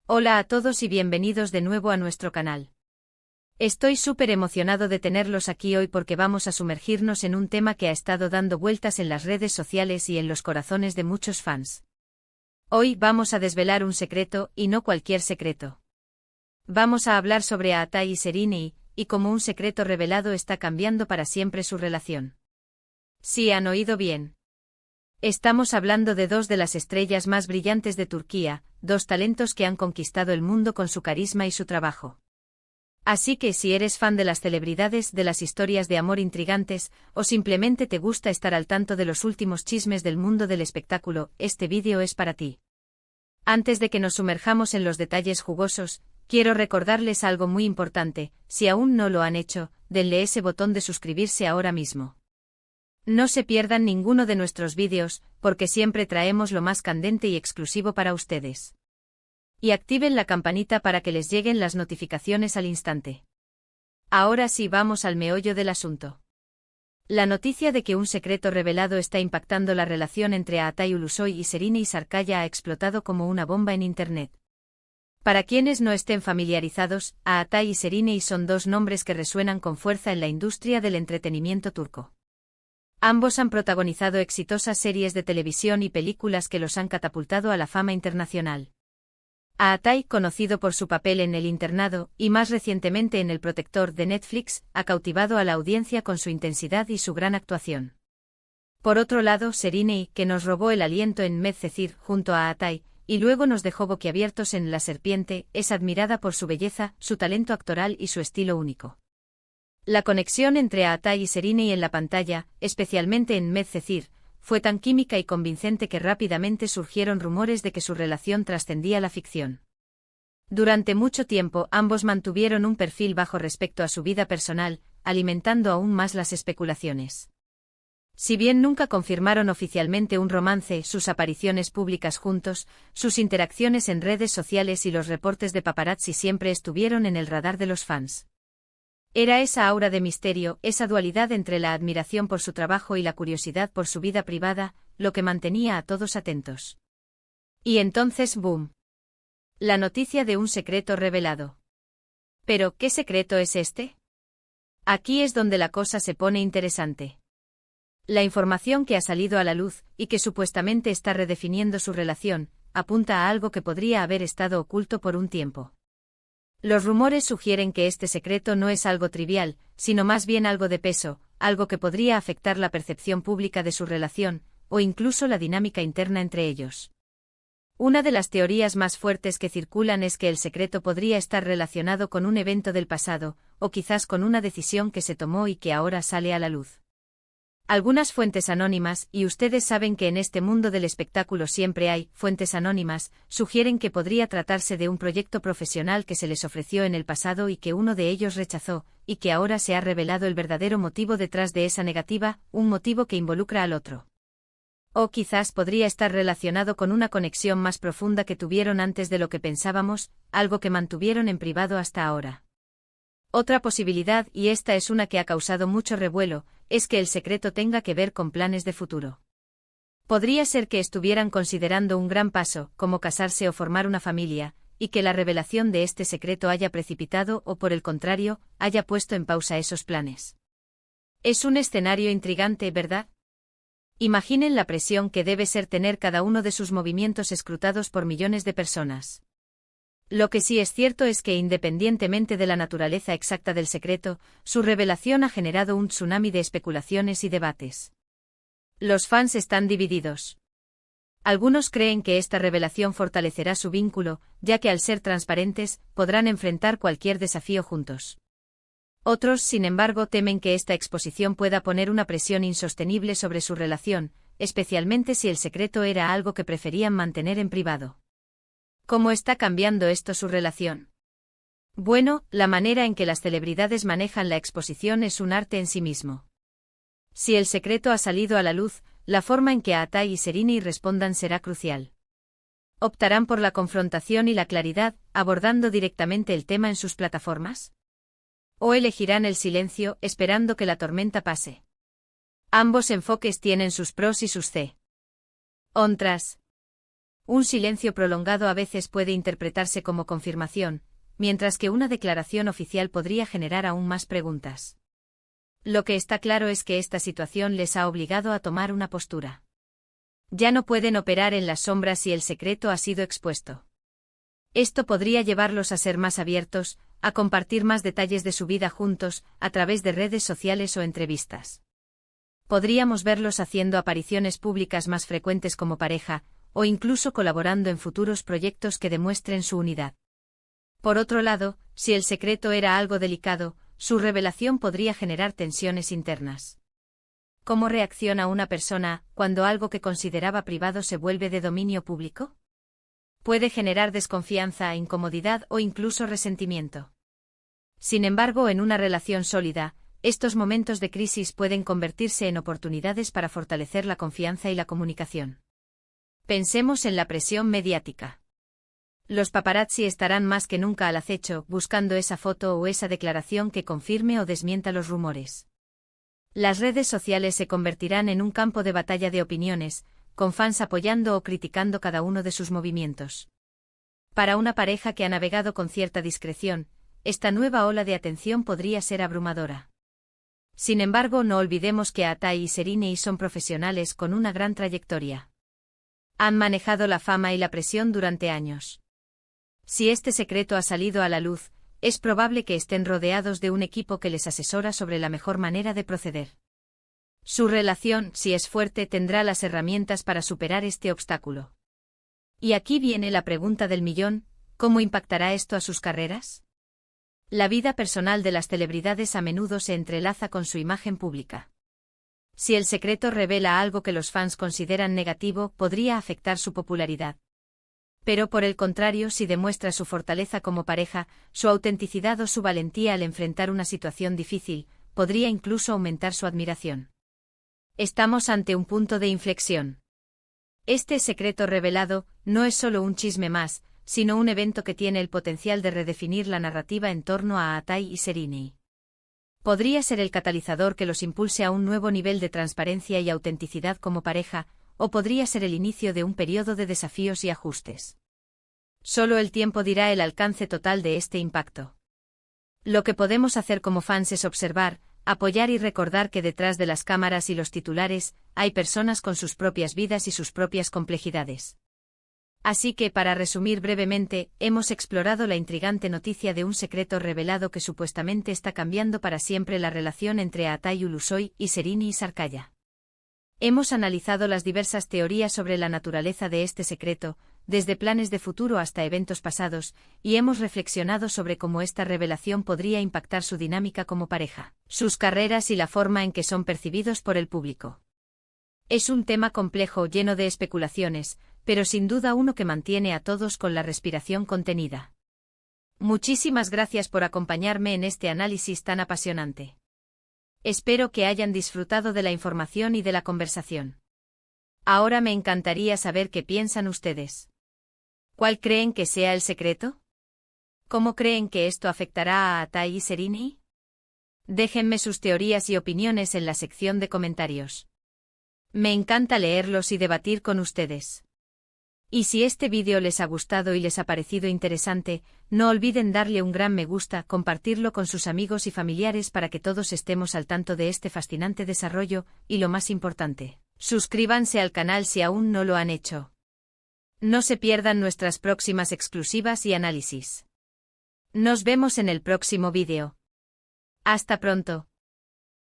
Hola a todos y bienvenidos de nuevo a nuestro canal. Estoy súper emocionado de tenerlos aquí hoy porque vamos a sumergirnos en un tema que ha estado dando vueltas en las redes sociales y en los corazones de muchos fans. Hoy vamos a desvelar un secreto, y no cualquier secreto. Vamos a hablar sobre Aatai y Serrini, y cómo un secreto revelado está cambiando para siempre su relación. Sí, han oído bien. Estamos hablando de dos de las estrellas más brillantes de Turquía, dos talentos que han conquistado el mundo con su carisma y su trabajo. Así que si eres fan de las celebridades, de las historias de amor intrigantes, o simplemente te gusta estar al tanto de los últimos chismes del mundo del espectáculo, este vídeo es para ti. Antes de que nos sumerjamos en los detalles jugosos, quiero recordarles algo muy importante: si aún no lo han hecho, denle ese botón de suscribirse ahora mismo. No se pierdan ninguno de nuestros vídeos, porque siempre traemos lo más candente y exclusivo para ustedes. Y activen la campanita para que les lleguen las notificaciones al instante. Ahora sí, vamos al meollo del asunto. La noticia de que un secreto revelado está impactando la relación entre Aatai Ulusoy y Serrini Sarkaya ha explotado como una bomba en Internet. Para quienes no estén familiarizados, Aatai y Serrini son dos nombres que resuenan con fuerza en la industria del entretenimiento turco. Ambos han protagonizado exitosas series de televisión y películas que los han catapultado a la fama internacional. Aatai, conocido por su papel en El internado, y más recientemente en El protector de Netflix, ha cautivado a la audiencia con su intensidad y su gran actuación. Por otro lado, Serrini, que nos robó el aliento en Medcezir junto a Aatai, y luego nos dejó boquiabiertos en La serpiente, es admirada por su belleza, su talento actoral y su estilo único. La conexión entre Aatai y Serrini en la pantalla, especialmente en Medcezir, fue tan química y convincente que rápidamente surgieron rumores de que su relación trascendía la ficción. Durante mucho tiempo ambos mantuvieron un perfil bajo respecto a su vida personal, alimentando aún más las especulaciones. Si bien nunca confirmaron oficialmente un romance, sus apariciones públicas juntos, sus interacciones en redes sociales y los reportes de paparazzi siempre estuvieron en el radar de los fans. Era esa aura de misterio, esa dualidad entre la admiración por su trabajo y la curiosidad por su vida privada, lo que mantenía a todos atentos. Y entonces, ¡boom! La noticia de un secreto revelado. ¿Pero qué secreto es este? Aquí es donde la cosa se pone interesante. La información que ha salido a la luz, y que supuestamente está redefiniendo su relación, apunta a algo que podría haber estado oculto por un tiempo. Los rumores sugieren que este secreto no es algo trivial, sino más bien algo de peso, algo que podría afectar la percepción pública de su relación, o incluso la dinámica interna entre ellos. Una de las teorías más fuertes que circulan es que el secreto podría estar relacionado con un evento del pasado, o quizás con una decisión que se tomó y que ahora sale a la luz. Algunas fuentes anónimas, y ustedes saben que en este mundo del espectáculo siempre hay fuentes anónimas, sugieren que podría tratarse de un proyecto profesional que se les ofreció en el pasado y que uno de ellos rechazó, y que ahora se ha revelado el verdadero motivo detrás de esa negativa, un motivo que involucra al otro. O quizás podría estar relacionado con una conexión más profunda que tuvieron antes de lo que pensábamos, algo que mantuvieron en privado hasta ahora. Otra posibilidad, y esta es una que ha causado mucho revuelo, es que el secreto tenga que ver con planes de futuro. Podría ser que estuvieran considerando un gran paso, como casarse o formar una familia, y que la revelación de este secreto haya precipitado o, por el contrario, haya puesto en pausa esos planes. Es un escenario intrigante, ¿verdad? Imaginen la presión que debe ser tener cada uno de sus movimientos escrutados por millones de personas. Lo que sí es cierto es que, independientemente de la naturaleza exacta del secreto, su revelación ha generado un tsunami de especulaciones y debates. Los fans están divididos. Algunos creen que esta revelación fortalecerá su vínculo, ya que al ser transparentes, podrán enfrentar cualquier desafío juntos. Otros, sin embargo, temen que esta exposición pueda poner una presión insostenible sobre su relación, especialmente si el secreto era algo que preferían mantener en privado. ¿Cómo está cambiando esto su relación? Bueno, la manera en que las celebridades manejan la exposición es un arte en sí mismo. Si el secreto ha salido a la luz, la forma en que Aatai y Serrini respondan será crucial. ¿Optarán por la confrontación y la claridad, abordando directamente el tema en sus plataformas? ¿O elegirán el silencio, esperando que la tormenta pase? Ambos enfoques tienen sus pros y sus contras. Un silencio prolongado a veces puede interpretarse como confirmación, mientras que una declaración oficial podría generar aún más preguntas. Lo que está claro es que esta situación les ha obligado a tomar una postura. Ya no pueden operar en las sombras si el secreto ha sido expuesto. Esto podría llevarlos a ser más abiertos, a compartir más detalles de su vida juntos, a través de redes sociales o entrevistas. Podríamos verlos haciendo apariciones públicas más frecuentes como pareja, o incluso colaborando en futuros proyectos que demuestren su unidad. Por otro lado, si el secreto era algo delicado, su revelación podría generar tensiones internas. ¿Cómo reacciona una persona cuando algo que consideraba privado se vuelve de dominio público? Puede generar desconfianza, incomodidad o incluso resentimiento. Sin embargo, en una relación sólida, estos momentos de crisis pueden convertirse en oportunidades para fortalecer la confianza y la comunicación. Pensemos en la presión mediática. Los paparazzi estarán más que nunca al acecho, buscando esa foto o esa declaración que confirme o desmienta los rumores. Las redes sociales se convertirán en un campo de batalla de opiniones, con fans apoyando o criticando cada uno de sus movimientos. Para una pareja que ha navegado con cierta discreción, esta nueva ola de atención podría ser abrumadora. Sin embargo, no olvidemos que Atai y Serinei son profesionales con una gran trayectoria. Han manejado la fama y la presión durante años. Si este secreto ha salido a la luz, es probable que estén rodeados de un equipo que les asesora sobre la mejor manera de proceder. Su relación, si es fuerte, tendrá las herramientas para superar este obstáculo. Y aquí viene la pregunta del millón: ¿cómo impactará esto a sus carreras? La vida personal de las celebridades a menudo se entrelaza con su imagen pública. Si el secreto revela algo que los fans consideran negativo, podría afectar su popularidad. Pero por el contrario, si demuestra su fortaleza como pareja, su autenticidad o su valentía al enfrentar una situación difícil, podría incluso aumentar su admiración. Estamos ante un punto de inflexión. Este secreto revelado no es solo un chisme más, sino un evento que tiene el potencial de redefinir la narrativa en torno a Atai y Serinei. Podría ser el catalizador que los impulse a un nuevo nivel de transparencia y autenticidad como pareja, o podría ser el inicio de un periodo de desafíos y ajustes. Solo el tiempo dirá el alcance total de este impacto. Lo que podemos hacer como fans es observar, apoyar y recordar que detrás de las cámaras y los titulares, hay personas con sus propias vidas y sus propias complejidades. Así que, para resumir brevemente, hemos explorado la intrigante noticia de un secreto revelado que supuestamente está cambiando para siempre la relación entre Atai Ulusoy y Serinei Sarkaya. Hemos analizado las diversas teorías sobre la naturaleza de este secreto, desde planes de futuro hasta eventos pasados, y hemos reflexionado sobre cómo esta revelación podría impactar su dinámica como pareja, sus carreras y la forma en que son percibidos por el público. Es un tema complejo, lleno de especulaciones, pero sin duda uno que mantiene a todos con la respiración contenida. Muchísimas gracias por acompañarme en este análisis tan apasionante. Espero que hayan disfrutado de la información y de la conversación. Ahora me encantaría saber qué piensan ustedes. ¿Cuál creen que sea el secreto? ¿Cómo creen que esto afectará a Atai y Serinei? Déjenme sus teorías y opiniones en la sección de comentarios. Me encanta leerlos y debatir con ustedes. Y si este vídeo les ha gustado y les ha parecido interesante, no olviden darle un gran me gusta, compartirlo con sus amigos y familiares para que todos estemos al tanto de este fascinante desarrollo, y lo más importante, suscríbanse al canal si aún no lo han hecho. No se pierdan nuestras próximas exclusivas y análisis. Nos vemos en el próximo vídeo. Hasta pronto.